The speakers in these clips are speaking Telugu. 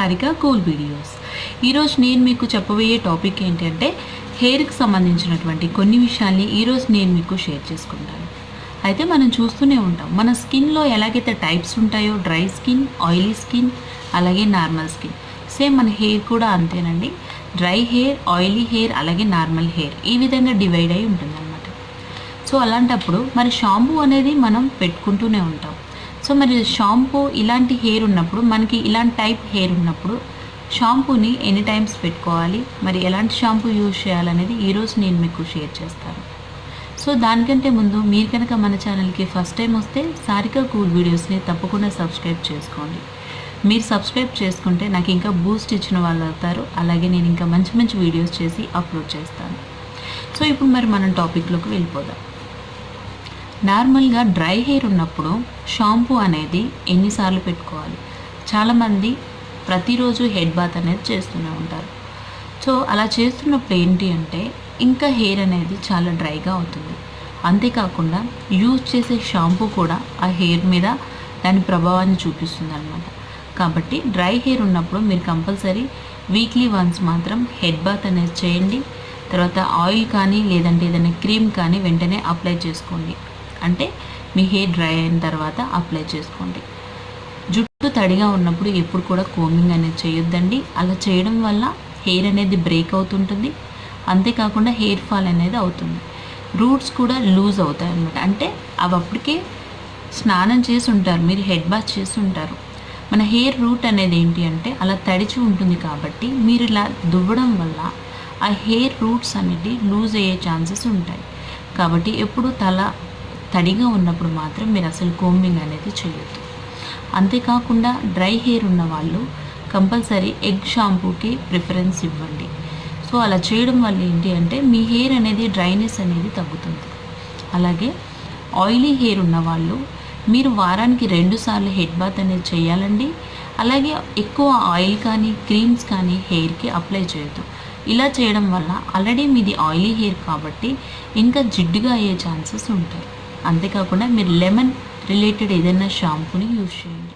Sarika cool videos. ఈరోజు నేను మీకు చెప్పబోయే టాపిక్ ఏంటంటే హెయిర్కి సంబంధించినటువంటి కొన్ని విషయాల్ని ఈరోజు నేను మీకు షేర్ చేసుకుంటాను. అయితే మనం చూస్తూనే ఉంటాం మన స్కిన్లో ఎలాగైతే టైప్స్ ఉంటాయో డ్రై స్కిన్, ఆయిలీ స్కిన్, అలాగే నార్మల్ స్కిన్. సేమ్ మన హెయిర్ కూడా అంతేనండి. డ్రై హెయిర్, ఆయిలీ హెయిర్, అలాగే నార్మల్ హెయిర్ ఈ విధంగా డివైడ్ అయి ఉంటుంది అనమాట. సో అలాంటప్పుడు మరి షాంపూ అనేది మనం పెట్టుకుంటూనే ఉంటాం. సో మరి షాంపూ ఇలాంటి హెయిర్ ఉన్నప్పుడు, మనకి ఇలాంటి టైప్ హెయిర్ ఉన్నప్పుడు షాంపూని ఎన్ని టైమ్స్ పెట్టుకోవాలి, మరి ఎలాంటి షాంపూ యూజ్ చేయాలనేది ఈరోజు నేను మీకు షేర్ చేస్తాను. సో దానికంటే ముందు మీరు కనుక మన ఛానల్కి ఫస్ట్ టైం వస్తే సారిక కూల్ వీడియోస్ని తప్పకుండా సబ్స్క్రైబ్ చేసుకోండి. మీరు సబ్స్క్రైబ్ చేసుకుంటే నాకు ఇంకా బూస్ట్ ఇచ్చిన వాళ్ళు అవుతారు. అలాగే నేను ఇంకా మంచి మంచి వీడియోస్ చేసి అప్లోడ్ చేస్తాను. సో ఇప్పుడు మరి మనం టాపిక్లోకి వెళ్ళిపోదాం. నార్మల్గా డ్రై హెయిర్ ఉన్నప్పుడు షాంపూ అనేది ఎన్నిసార్లు పెట్టుకోవాలి? చాలామంది ప్రతిరోజు హెడ్ బాత్ అనేది చేస్తూనే ఉంటారు. సో అలా చేస్తున్నప్పుడు ఏంటి అంటే ఇంకా హెయిర్ అనేది చాలా డ్రైగా అవుతుంది. అంతేకాకుండా యూజ్ చేసే షాంపూ కూడా ఆ హెయిర్ మీద దాని ప్రభావాన్ని చూపిస్తుంది అనమాట. కాబట్టి డ్రై హెయిర్ ఉన్నప్పుడు మీరు కంపల్సరీ వీక్లీ వన్స్ మాత్రం హెడ్ బాత్ అనేది చేయండి. తర్వాత ఆయిల్ కానీ లేదంటే ఏదైనా క్రీమ్ కానీ వెంటనే అప్లై చేసుకోండి. అంటే మీ హెయిర్ డ్రై అయిన తర్వాత అప్లై చేసుకోండి. జుట్టు తడిగా ఉన్నప్పుడు ఎప్పుడు కూడా కోమింగ్ అనేది చేయొద్దండి. అలా చేయడం వల్ల హెయిర్ అనేది బ్రేక్ అవుతుంటుంది. అంతేకాకుండా హెయిర్ ఫాల్ అనేది అవుతుంది. రూట్స్ కూడా లూజ్ అవుతాయి అన్నమాట. అంటే అవి అప్పటికే స్నానం చేసి ఉంటారు, మీరు హెడ్ బాత్ చేసి ఉంటారు. మన హెయిర్ రూట్ అనేది ఏంటి అంటే అలా తడిచి ఉంటుంది. కాబట్టి మీరు ఇలా దువ్వడం వల్ల ఆ హెయిర్ రూట్స్ అనేది లూజ్ అయ్యే ఛాన్సెస్ ఉంటాయి. కాబట్టి ఎప్పుడు తల తడిగా ఉన్నప్పుడు మాత్రం మీరు అసలు కోంబింగ్ అనేది చేయొద్దు. అంతేకాకుండా డ్రై హెయిర్ ఉన్న వాళ్ళు కంపల్సరీ ఎగ్ షాంపూకి ప్రిఫరెన్స్ ఇవ్వండి. సో అలా చేయడం వల్ల ఏంటి అంటే మీ హెయిర్ అనేది డ్రైనెస్ అనేది తగ్గుతుంది. అలాగే ఆయిలీ హెయిర్ ఉన్న వాళ్ళు మీరు వారానికి 2 సార్లు హెడ్ బాత్ అనేది చేయాలండి. అలాగే ఎక్కువ ఆయిల్ కానీ క్రీమ్స్ కానీ హెయిర్కి అప్లై చేయొద్దు. ఇలా చేయడం వల్ల ఆల్రెడీ మీది ఆయిలీ హెయిర్ కాబట్టి ఇంకా జిడ్డుగా అయ్యే ఛాన్సెస్ ఉంటాయి. అంతేకాకుండా మీరు లెమన్ రిలేటెడ్ ఏదైనా షాంపూని యూజ్ చేయండి.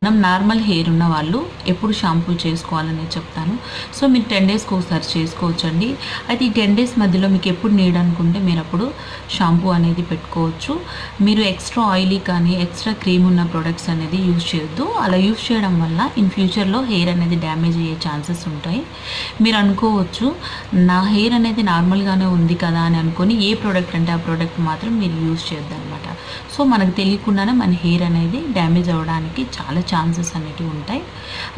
మనం నార్మల్ హెయిర్ ఉన్న వాళ్ళు ఎప్పుడు షాంపూ చేసుకోవాలని చెప్తాను. సో మీరు 10 డేస్కి ఒకసారి చేసుకోవచ్చండి. అయితే ఈ 10 డేస్ మధ్యలో మీకు ఎప్పుడు నీడ్ అనుకుంటే మీరు అప్పుడు షాంపూ అనేది పెట్టుకోవచ్చు. మీరు ఎక్స్ట్రా ఆయిలీ కానీ ఎక్స్ట్రా క్రీమ్ ఉన్న ప్రొడక్ట్స్ అనేది యూజ్ చేయొద్దు. అలా యూజ్ చేయడం వల్ల ఇన్ ఫ్యూచర్లో హెయిర్ అనేది డ్యామేజ్ అయ్యే ఛాన్సెస్ ఉంటాయి. మీరు అనుకోవచ్చు నా హెయిర్ అనేది నార్మల్గానే ఉంది కదా అని అనుకొని ఏ ప్రోడక్ట్ అంటే ఆ ప్రోడక్ట్ మాత్రం మీరు యూజ్ చేయొద్దు అనమాట. సో మనకు తెలియకుండానే మన హెయిర్ అనేది డ్యామేజ్ అవ్వడానికి చాలా ఛాన్సెస్ అనేవి ఉంటాయి.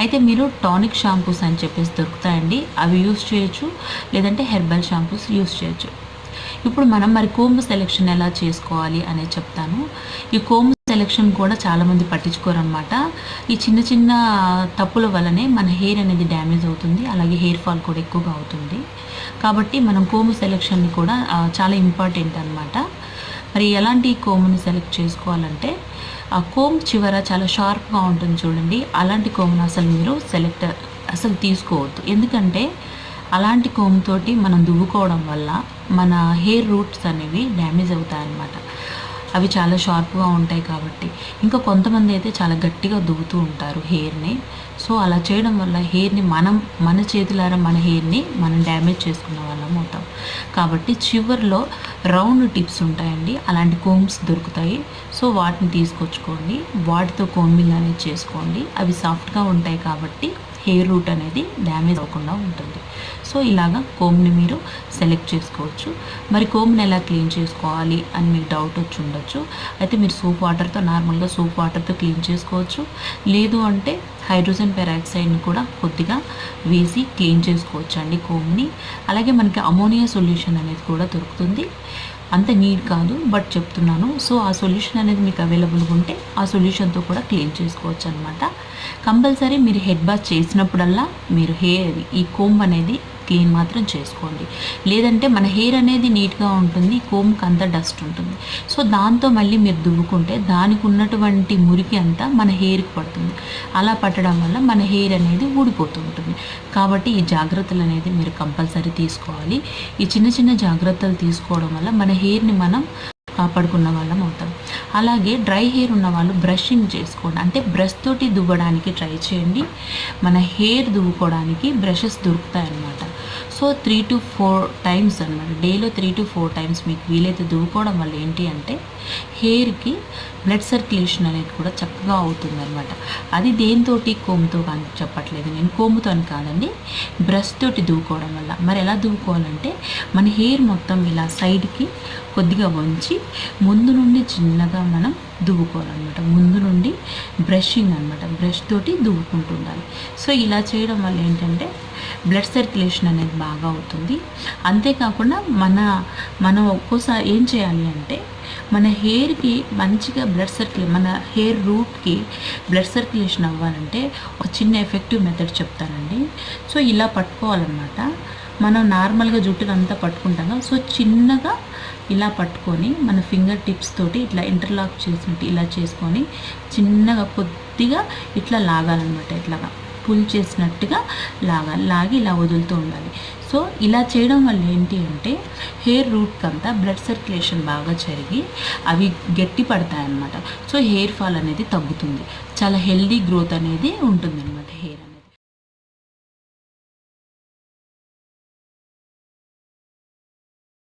అయితే మీరు టానిక్ షాంపూస్ అని చెప్పేసి దొరుకుతాయండి, అవి యూస్ చేయొచ్చు. లేదంటే హెర్బల్ షాంపూస్ యూస్ చేయొచ్చు. ఇప్పుడు మనం మరి కోంబు సెలెక్షన్ ఎలా చేసుకోవాలి అనేది చెప్తాను. ఈ కోంబు సెలెక్షన్ కూడా చాలామంది పట్టించుకోరనమాట. ఈ చిన్న చిన్న తప్పుల వల్లనే మన హెయిర్ అనేది డ్యామేజ్ అవుతుంది. అలాగే హెయిర్ ఫాల్ కూడా ఎక్కువగా అవుతుంది. కాబట్టి మనం కోంబు సెలెక్షన్ కూడా చాలా ఇంపార్టెంట్ అనమాట. మరి ఎలాంటి కోంబుని సెలెక్ట్ చేసుకోవాలంటే ఆ కోమ్ చివర చాలా షార్ప్గా ఉంటుంది చూడండి, అలాంటి కోమ్ను అసలు మీరు అసలు తీసుకోవద్దు. ఎందుకంటే అలాంటి కోమ్ తోటి మనం దువ్వుకోవడం వల్ల మన హెయిర్ రూట్స్ అనేవి డ్యామేజ్ అవుతాయన్నమాట. అవి చాలా షార్ప్గా ఉంటాయి కాబట్టి. ఇంకా కొంతమంది అయితే చాలా గట్టిగా దువ్వుతూ ఉంటారు హెయిర్ని. సో అలా చేయడం వల్ల హెయిర్ని మన చేతులారా మన హెయిర్ని మనం డ్యామేజ్ చేసుకున్న వాళ్ళం అవుతాం. కాబట్టి చివర్లో రౌండ్ టిప్స్ ఉంటాయండి, అలాంటి కోమ్స్ దొరుకుతాయి. సో వాటిని తీసుకొచ్చుకోండి, వాటితో కోంబింగ్ అనేది చేసుకోండి. అవి సాఫ్ట్గా ఉంటాయి కాబట్టి హెయిర్ రూట్ అనేది డ్యామేజ్ అవ్వకుండా ఉంటుంది. సో ఇలాగా కోమ్ని మీరు సెలెక్ట్ చేసుకోవచ్చు. మరి కోమ్ని ఎలా క్లీన్ చేసుకోవాలి అని మీకు డౌట్ వచ్చి ఉండొచ్చు. అయితే మీరు నార్మల్గా సోప్ వాటర్తో క్లీన్ చేసుకోవచ్చు. లేదు అంటే హైడ్రోజన్ పెరాక్సైడ్ని కూడా కొద్దిగా వేసి క్లీన్ చేసుకోవచ్చు అండి కోమ్ని. అలాగే మనకి అమోనియా సొల్యూషన్ అనేది కూడా దొరుకుతుంది. అంత నీడ్ కాదు బట్ చెప్తున్నాను. సో ఆ సొల్యూషన్ అనేది మీకు అవైలబుల్గా ఉంటే ఆ సొల్యూషన్తో కూడా క్లీన్ చేసుకోవచ్చు అనమాట. కంపల్సరీ మీరు హెడ్ బాత్ చేసినప్పుడల్లా మీరు ఈ కోంబ్ అనేది క్లీన్ మాత్రం చేసుకోండి. లేదంటే మన హెయిర్ అనేది నీట్గా ఉంటుంది, కోమ్కి అంతా డస్ట్ ఉంటుంది. సో దాంతో మళ్ళీ మీరు దువ్వుకుంటే దానికి ఉన్నటువంటి మురికి అంతా మన హెయిర్కి పడుతుంది. అలా పట్టడం వల్ల మన హెయిర్ అనేది ఊడిపోతూ ఉంటుంది. కాబట్టి ఈ జాగ్రత్తలు అనేది మీరు కంపల్సరీ తీసుకోవాలి. ఈ చిన్న చిన్న జాగ్రత్తలు తీసుకోవడం వల్ల మన హెయిర్ని మనం కాపాడుకున్న వాళ్ళం అవుతాం. అలాగే డ్రై హెయిర్ ఉన్న వాళ్ళు బ్రషింగ్ చేసుకోండి, అంటే బ్రష్ తోటి దువ్వడానికి ట్రై చేయండి. మన హెయిర్ దువ్వుకోవడానికి బ్రషెస్ దొరుకుతాయి అన్నమాట. సో 3 to 4 టైమ్స్ అనమాట, డేలో 3 to 4 టైమ్స్ మీకు వీలైతే దువ్వుకోవడం వల్ల ఏంటి అంటే హెయిర్కి బ్లడ్ సర్క్యులేషన్ అనేది కూడా చక్కగా అవుతుంది అనమాట. అది దేనితోటి, కోముతో కానీ చెప్పట్లేదు నేను, కోముతో అని కాదండి, బ్రష్ తోటి దువ్వుకోవడం వల్ల. మరి ఎలా దువ్వుకోవాలంటే మన హెయిర్ మొత్తం ఇలా సైడ్కి కొద్దిగా వంచి ముందు నుండి చిన్నగా మనం దువ్వుకోవాలన్నమాట. ముందు నుండి బ్రషింగ్ అనమాట, బ్రష్ తోటి దువ్వుకుంటూ ఉండాలి. సో ఇలా చేయడం వల్ల ఏంటంటే బ్లడ్ సర్క్యులేషన్ అనేది బాగా అవుతుంది. అంతేకాకుండా మనం ఒక్కోసారి ఏం చేయాలి అంటే మన హెయిర్కి మంచిగా మన హెయిర్ రూట్కి బ్లడ్ సర్క్యులేషన్ అవ్వాలంటే ఒక చిన్న ఎఫెక్టివ్ మెథడ్ చెప్తానండి. సో ఇలా పట్టుకోవాలన్నమాట. మనం నార్మల్గా జుట్టునంతా పట్టుకుంటాం కదా, సో చిన్నగా ఇలా పట్టుకొని మన ఫింగర్ టిప్స్ తోటి ఇట్లా ఇంటర్లాక్ చేసినట్టు ఇలా చేసుకొని చిన్నగా కొద్దిగా ఇట్లా లాగాలన్నమాట. ఇట్లాగా పుల్ చేసినట్టుగా లాగి ఇలా వదులుతూ ఉండాలి. సో ఇలా చేయడం వల్ల ఏంటి అంటే హెయిర్ రూట్కి అంతా బ్లడ్ సర్క్యులేషన్ బాగా జరిగి అవి గట్టి పడతాయి అన్నమాట. సో హెయిర్ ఫాల్ అనేది తగ్గుతుంది, చాలా హెల్దీ గ్రోత్ అనేది ఉంటుంది అన్నమాట హెయిర్.